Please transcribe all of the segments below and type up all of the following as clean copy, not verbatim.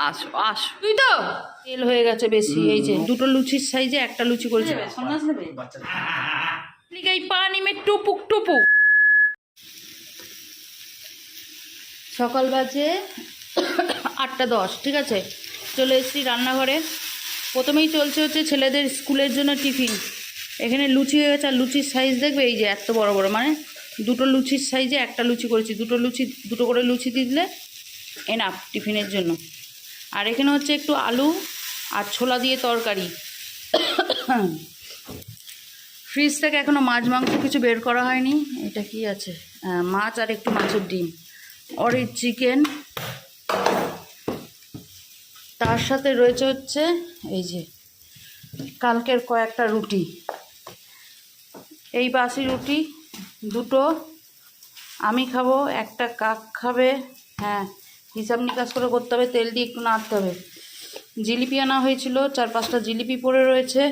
আসো আসো, তুই তো তেল হয়ে গেছে বেশি। এই যে দুটো লুচির সাইজে একটা লুচি করেছে। সন্ন্যাস নেবে লিগাই পানি মে টুপুক টুপুক। সকাল বাজে 8:10, ঠিক আছে। চলে এসেছি রান্নাঘরে। প্রথমেই চলছে হচ্ছে ছেলেদের স্কুলের জন্য টিফিন। এখানে লুচি হয়ে গেছে, আর লুচির সাইজ দেখবে এই যে এত বড় বড়, মানে দুটো লুচির সাইজে একটা লুচি করেছি। দুটো করে লুচি দিয়ে দিলে এনাফ টিফিনের জন্য। আর এখানে হচ্ছে একটু আলু আর ছোলা দিয়ে তরকারি। ফ্রিজ থেকে এখনও মাছ মাংস কিছু বের করা হয়নি। এটা কি আছে? মাছ আর একটু মাছের ডিম, অরেঞ্জ চিকেন। তার সাথে রয়েছে হচ্ছে এই যে কালকের কয়েকটা রুটি। এই বাসি রুটি দুটো আমি খাবো, একটা কাক খাবে। হ্যাঁ, হিসাব নিকাশ করে করতে হবে, তেল দিয়ে একটু নাড়তে হবে। জিলিপি আনা হয়েছিল, 4-5টা জিলিপি পড়ে রয়েছে।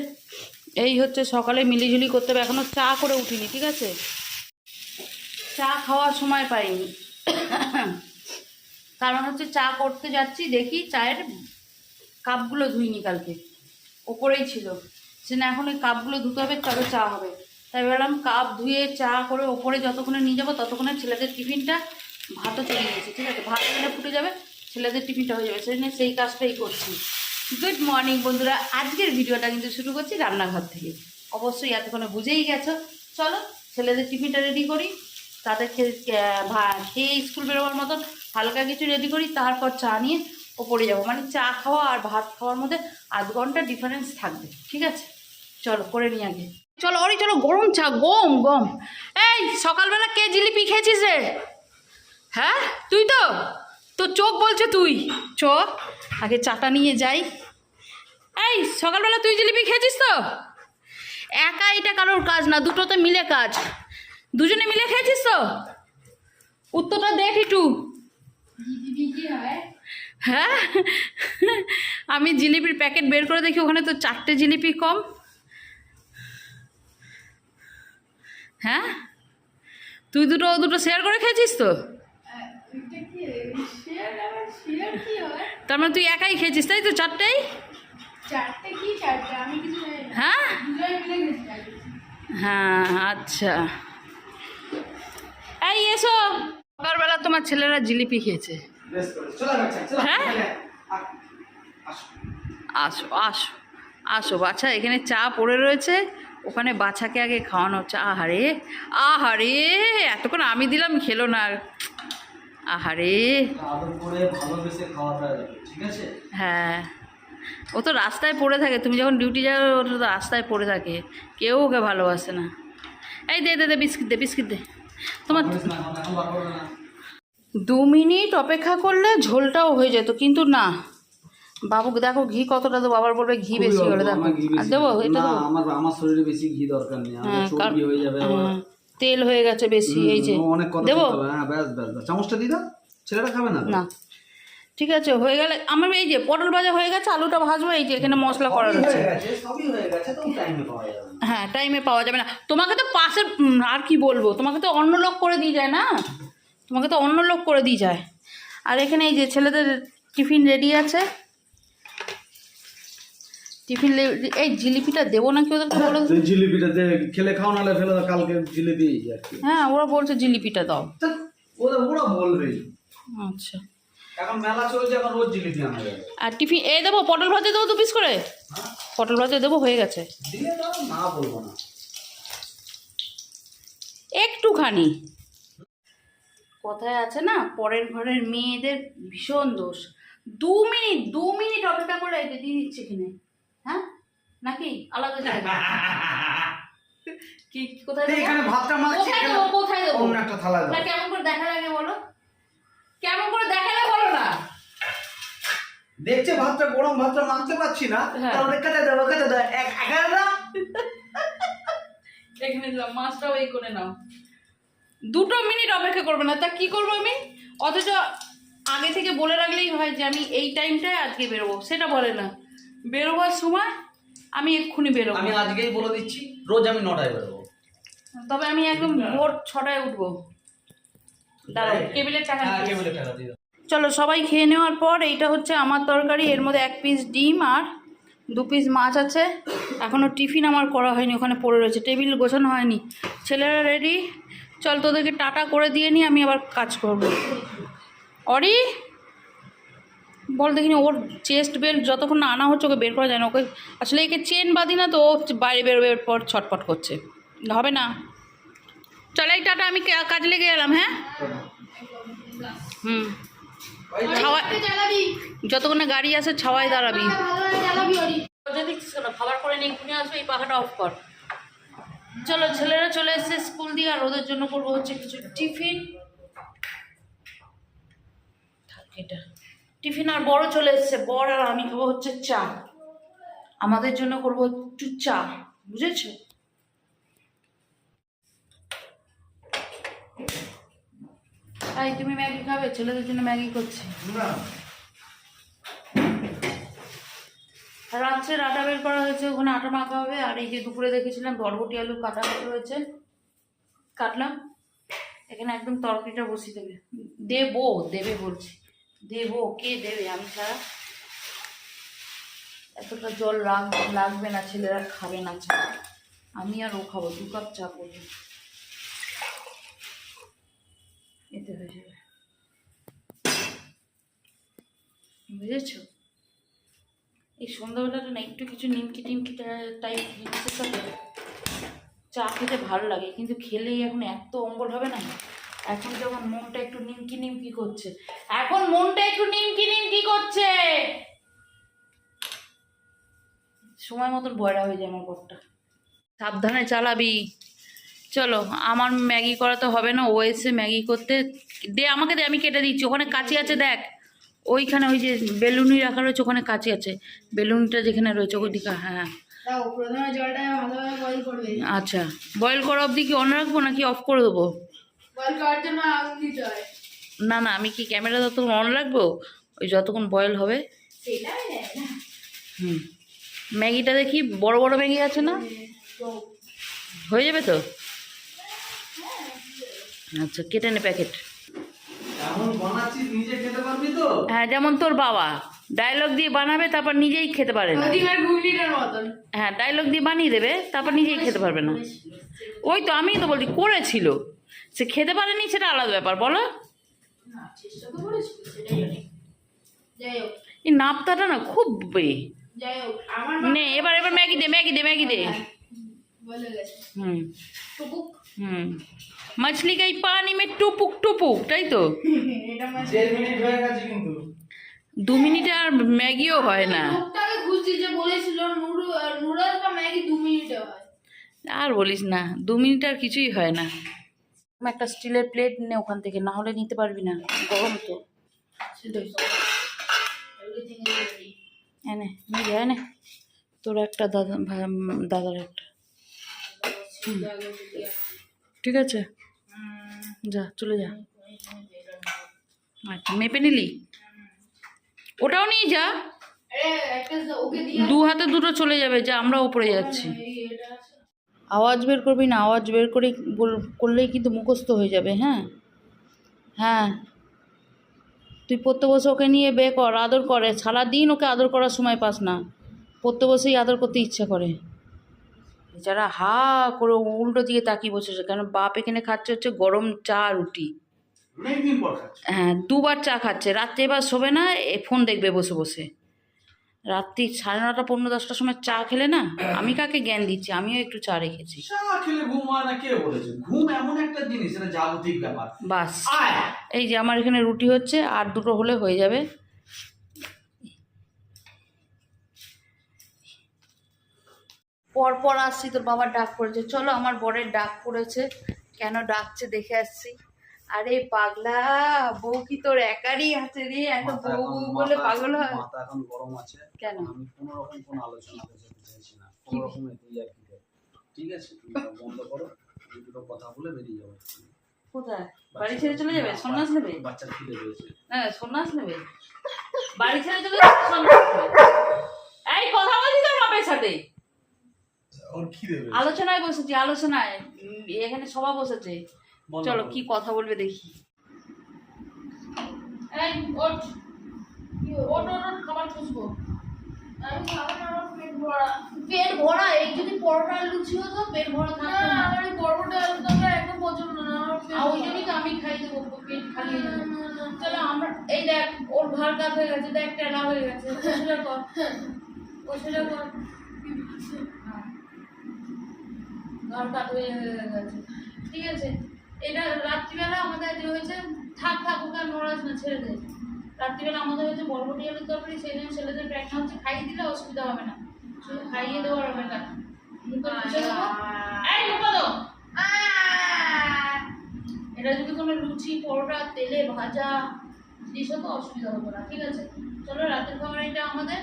এই হচ্ছে সকালে মিলিঝুলি করতে হবে। এখনও চা করে উঠিনি, ঠিক আছে। চা খাওয়ার সময় পাইনি, কারণ হচ্ছে চা করতে যাচ্ছি, দেখি চায়ের কাপগুলো ধুইনি, কালকে ওপরেই ছিল। সে না, এখন ওই কাপগুলো ধুতে হবে, তবে চা হবে। তাই ভাবলাম কাপ ধুয়ে চা করে ওপরে যতক্ষণে নিয়ে যাবো ততক্ষণে ছেলেদের টিফিনটা, ভাতও চলে গেছে, ঠিক আছে। ভাত এখানে ফুটে যাবে, ছেলেদের টিফিনটা হয়ে যাবে, সেই কাজটাই করছি। গুড মর্নিং বন্ধুরা, আজকের ভিডিওটা কিন্তু শুরু করছি রান্নাঘর থেকে। অবশ্যই এতক্ষণে বুঝেই গেছো। চলো ছেলেদের টিফিনটা রেডি করি, তাদের খেয়ে স্কুল বেরোবার মতন হালকা কিছু রেডি করি, তারপর চা নিয়ে ওপরে যাবো। মানে চা খাওয়া আর ভাত খাওয়ার মধ্যে আধ ঘন্টা ডিফারেন্স থাকবে, ঠিক আছে। চলো করে নিই আগে, চলো। ওরে চলো, গরম চা, গম গম। এই সকালবেলা কে জিলিপি খেয়েছিস রে? হ্যাঁ তুই তো, তোর চোখ বলছে তুই চ, আগে চাটা নিয়ে যাই। এই সকালবেলা তুই জিলিপি খেয়েছিস তো? একা এটা কারোর কাজ না, দুটোতে মিলে কাজ। দুজনে মিলে খেয়েছিস তো? উত্তরটা দেখ একটু। হ্যাঁ, আমি জিলিপির প্যাকেট বের করে দেখি, ওখানে তো 4টে জিলিপি কম। হ্যাঁ, তুই দুটো শেয়ার করে খেয়েছিস তো? তার মানে তুই একাই খেয়েছিস, তাই তো? 4টেই? হ্যাঁ হ্যাঁ, আচ্ছা। এই এসো, সকালবেলা তোমার ছেলেরা জিলিপি খেয়েছে। হ্যাঁ, আসো আসো আসো বাছা, এখানে চা পড়ে রয়েছে, ওখানে বাছাকে আগে খাওয়ানো হচ্ছে। আহারে আহারে, এতক্ষণ আমি দিলাম, খেলো না। আহারে, হ্যাঁ, ও তো রাস্তায় পড়ে থাকে। তুমি যখন ডিউটি যাও, ও তো রাস্তায় পড়ে থাকে, কেউ ওকে ভালোবাসে না। এই দে দে দে, বিস্কিট দে। তোমার 2 মিনিট অপেক্ষা করলে ঝোলটাও হয়ে যেত, কিন্তু না। বাবুকে দেখো ঘি কতটা দেবো, আবার বলবে ঘি বেশি হলে। দেখো আর দেবো, এটা দেবো। আমার শরীরে বেশি ঘি দরকার নেই, আমার চর্বি হয়ে যাবে। তেল হয়ে গেছে বেশি, এই যে দেবো। হ্যাঁ ব্যাস ব্যাস, চামচটা দিয়ে দাও, ছেলেটা খাবে না। না ঠিক আছে, হয়ে গেলে আমার এই যে পটল ভাজা হয়ে গেছে, আলুটা ভাজবো। এই যে এখানে মশলা করা রয়েছে। হ্যাঁ, টাইমে পাওয়া যাবে না। তোমাকে তো পাশের, আর কি বলবো, তোমাকে তো অন্য লোক করে দিয়ে যায় না, তোমাকে তো অন্য লোক করে দিয়ে যায়। আর এখানে এই যে ছেলেদের টিফিন রেডি আছে। টিফিন এই জিলিপিটা দেবো নাকি ওদেরকে বলো? জিলিপিটা খেলে খাও, নাহলে ফেলে দাও। কালকে জিলিপি আর কি। হ্যাঁ, ওরা বলছে জিলিপিটা দাও। ওরা বলবে। আচ্ছা, এখন মেলা চলছে, এখন রোজ জিলিপি আনা যাবে। আর টিফিন এই দেবো, পটল ভাজা দেবো 2 পিস করে। পটল ভাজা দেবো, হয়ে গেছে। দিয়ে দাও, না বলবো না। একটুখানি কথায় আছে না, পরের ঘরের মেয়েদের ভীষণ দোষ। 2 মিনিট অপেক্ষা করে এই যে দিয়ে দিচ্ছে কিনে। হ্যাঁ নাকি আলাদা জায়গা? কি কোথায় দেবো? এখানে ভাতটা মাখছি, কোথায় দেবো? অন্য একটা থালা দাও। না, কেমন করে দেখা লাগে বলো, কেমন করে দেখালে বলো না। দেখছে ভাতটা গরম, ভাতটা মাখতে পারছি না, তাহলে কেটে দাও এখানে মাছটাও এই করে নাও। 2 মিনিট অপেক্ষা করবে না, তা কি করবো আমি? অথচ আগে থেকে বলে রাখলেই হয় যে আমি এই টাইমটায় আজকে বেরোবো, সেটা বলে না। বেরোবার সময় আমি এক্ষুনি বেরোবো। আমি আজকেই বলে দিচ্ছি, রোজ আমি 9টায় বেরোবো। তবে আমি একদম ভোর 6টায় উঠবো। দাঁড়াও, কেবিলের টাকা কেবিলের টাকা দিয়ে দাও। চলো সবাই খেয়ে নেওয়ার পর এইটা হচ্ছে আমার তরকারি, এর মধ্যে 1 পিস ডিম আর 2 পিস মাছ আছে। এখনও টিফিন আমার করা হয়নি, ওখানে পড়ে রয়েছে, টেবিল গোছানো হয়নি। ছেলেরা রেডি, চল তোদেরকে টাটা করে দিয়ে নিই, আমি আবার কাজ করব। অরি বল দেখিনি, ওর চেস্ট বেল্ট যতক্ষণ না আনা হচ্ছে ওকে বের করা যায় না। ওকে আসলে একে চেন বাঁধি না তো, ও বাইরে বেরোবার পর ছটপট করছে, হবে না। চল এই টাটা, আমি কাজে লেগে গেলাম। হ্যাঁ হুম, ছাওয়া যতক্ষণ না গাড়ি আসে ছাওয়ায় দাঁড়াবি। খাবার করে নিয়ে ঘুরে আসবে, এই পাখাটা অফ কর। চলো ছেলেরা চলে এসছে স্কুল দিয়ে, আর ওদের জন্য করবো হচ্ছে কিছু টিফিন। এটা টিফিন আর বড় চলে এসছে, বড় আর আমি খাবো হচ্ছে চা। আমাদের জন্য করবো একটু চা, বুঝেছো? তাই তুমি ম্যাগি খাবে? ছেলেদের জন্য ম্যাগি করছি। রাত্রে আটা বের করা হয়েছে, ওখানে আটা মাখা হবে। আর এই যে দুপুরে দেখেছিলাম বরবটি আলু কাটা রয়েছে, কাটলাম। এখানে একদম তরকারিটা বসিয়ে দেবে বলছি, দেবো, কে দেবে আমি ছাড়া? এতটা জল লাগবে না, ছেলেরা খাবে না চা, আমি আর ও খাবো। 2 কাপ চা করবো, এতে হয়ে যাবে, বুঝেছো? এই সন্ধ্যাবেলাটা না একটু কিছু নিমকি টিমকি টাইপ জিনিসের সাথে চা খেতে ভালো লাগে, কিন্তু খেলেই এখন এত অম্বল হবে না। এখন যখন মনটা একটু নিমকি করছে, সময় মতন বয়রা হয়ে যায় আমার ঘরটা। সাবধানে চালাবি। চলো, আমার ম্যাগি করা তো হবে না, ও এসে ম্যাগি করতে দে, আমাকে দে, আমি কেটে দিচ্ছি। ওখানে কাঁচি আছে দেখ, ওইখানে ওই যে বেলুনি রাখা রয়েছে, ওখানে কাঁচি আছে, বেলুনটা যেখানে রয়েছে ওই দিকে। হ্যাঁ প্রথমে জলটা ভালোভাবে বয়েল করবে। আচ্ছা, বয়েল করা অবধি কি অন রাখবো নাকি অফ করে দেবো? বয়েল করার জন্য আগুন দিতে হয়। না না, আমি কি ক্যামেরা যতক্ষণ অন রাখবো, ওই যতক্ষণ বয়েল হবে। সেটাই না। হুম, ম্যাগিটা দেখি, বড় বড় ম্যাগি আছে না? হয়ে যাবে তো? আচ্ছা, কেটে নে প্যাকেট। এমন বানাচ্ছিস নিজে খেতে পারবি তো? হ্যাঁ, যেমন তোর বাবা ডায়লগ দিয়ে বানাবে, তারপর নিজেই খেতে পারে না। ওদিকের ঘুগনিটার মতন। হ্যাঁ, ডায়লগ দিয়ে বানিয়ে দেবে, তারপর নিজেই খেতে পারবে না। ওই তো আমিই তো বলছি, করেছিল, সে খেতে পারেনি, সেটা আলাদা ব্যাপার, বলো। না, চেষ্টা তো করেছি, সেটাই অনেক। যাই হোক, এই নাপ্তাটা না খুব যাই হোক, আমার নে, এবার ম্যাগি দে। বলে গেছে হুম টুকুক। হুম, মাছলি গাই পানি মে টুপুক টুপুক, তাই তো? এটা 1.5 মিনিট হয়ে গেছে কিন্তু। 2 মিনিটে আর ম্যাগিও হয় না। লোকটাকে খুঁজছি যে বলেছিল নুডলস বা ম্যাগি 2 মিনিটে হয়। আর বলিস না, 2 মিনিট আর কিছুই হয় না। একটা স্টিলের প্লেট নে ওখান থেকে, না হলে নিতে পারবি না, গরম তো। Everything is ready. এনে নিয়ে যা, এনে তোর একটা, দাদার একটা। ঠিক আছে, যা, চলে যা। আচ্ছা, মেপে নিলি? ওটাও নিয়ে যা, ওকে দিয়ে 2 হাতে 2টো চলে যাবে, যা, আমরা ওপরে যাচ্ছি। এটা আছে। আওয়াজ বের করবি না, আওয়াজ বের করে করলেই কিন্তু মুখস্থ হয়ে যাবে। হ্যাঁ হ্যাঁ, তুই পড়তে বসে ওকে নিয়ে কর, আদর করে, সারাদিন ওকে আদর করার সময় পাস না, পড়তে বসেই আদর করতে ইচ্ছা করে। যারা হা করে উল্টো দিকে তাকিয়ে বসেছে, কেন বাপ এখানে খাচ্ছে হচ্ছে গরম চা রুটি। অনেকদিন পর খাচ্ছি। হ্যাঁ, 2বার চা খাচ্ছে, রাত্রে এবার শোবে না, ফোন দেখবে বসে বসে। রাত্রি 9:30 পৌনে 10টার সময় চা খেলে না, আমি কাকে জ্ঞান দিচ্ছি, আমিও একটু চা রেখেছি। চা খেলে ঘুম হয় না কে বলেছে? ঘুম এমন একটা জিনিস, এটা জাগতিক ব্যাপার। বাস, আয় এই যে আমার এখানে রুটি হচ্ছে, আর 2টো হলে হয়ে যাবে। পরপর আসছি, তোর বাবার ডাক পড়েছে। চলো, আমার বরের ডাক পড়েছে, কেন ডাকছে দেখে আসছি। আরে পাগলা, বউ কি তোর একারই আছে রে? এত বউ বউ বলে পাগল হয়? মাথা এখন গরম আছে। কেন? আমি কোনো রকম কোনো আলোচনা করতে চাইছি না, কোনো রকম তুই আর কি। ঠিক আছে, তুমি বন্ধ করো, দুটো কথা বলে বেরিয়ে যাবো। কোথায়? বাড়ি ছেড়ে চলে যাবে? সন্ন্যাস নেবে? বাচ্চার খিদে পেয়েছে। হ্যাঁ, সন্ন্যাস নেবে, বাড়ি ছেড়ে চলে যাবে, সন্ন্যাস নেবে। এই কথা বলছি তোর বাপের সাথে, ওর খিদে পেয়েছে। আলোচনায় বসেছি, আলোচনায়, এখানে সভা বসেছে। বলো, চলো, বলো। কি কথা বলবে দেখি। এই ওঠ ওঠ ওঠ ওঠ, খাবার খুঁজবো। আমি খাবো না, আমার পেট ভরা। পেট ভরা, এই যদি পরোটা আর লুচি হতো পেট ভরা না, থাকতো না। আমার এই পরোটা আলুর তরকারি একদম পছন্দ না, আমার পেট আর ওই ভরা। জন্যই তো আমি খাই দেবো, পেট খালি না, না, না। চলো আমরা, এই দেখ ওর ঘর কাত হয়ে গেছে, দেখ টেনা হয়ে গেছে, ওষুধটা কর, ওষুধটা কর। হ্যাঁ। ঘর কাত হয়ে গেছে, ঠিক আছে। এটা রাত্রিবেলা আমাদের যে হয়েছে, থাক থাক ওকে আর নড়াস না, ছেড়ে দে। রাত্রিবেলা আমাদের হয়েছে বরবটি আলুর তরকারি, সেই জন্য ছেলেদের প্রেগনেন্ট হচ্ছে, খাইয়ে দিলে অসুবিধা হবে না, শুধু খাইয়ে দেওয়ার হবে না। মুখে মুছে দেবো, এই মুখে দাও। এটা যদি কোনো লুচি পরোটা তেলে ভাজা জিনিস হতো অসুবিধা হতো না, ঠিক আছে। চলো রাতের খাবার এটা আমাদের,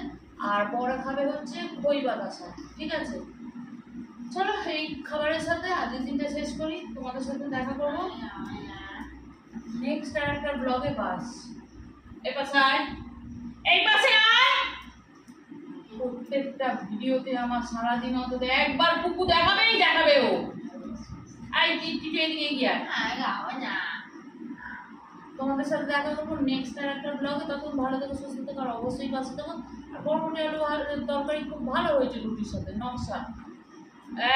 আর বড় খাবে হচ্ছে খই বাতাসা, ঠিক আছে। চলো এই খাবারের সাথে আজকের দিনটা শেষ করি, তোমাদের সাথে দেখা করবো নেক্সট আর একটা ব্লগে। বাস এই পাশে আয়, এই পাশে আয়। প্রত্যেকটা ভিডিওতে আমার সারাদিন অন্তত একবার কুকু দেখাবেই দেখাবে ও। আই টিটি এদিকে গিয়ে তোমাদের সাথে দেখা করবো নেক্সট আর একটা ব্লগে। তখন ভালো থেকে সুস্থ থেকে আর অবশ্যই পাশে থাকো। আর বরবটি আলু তরকারি খুব ভালো হয়েছে রুটির সাথে, নকশা।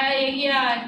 এই এগিয়ে আয়।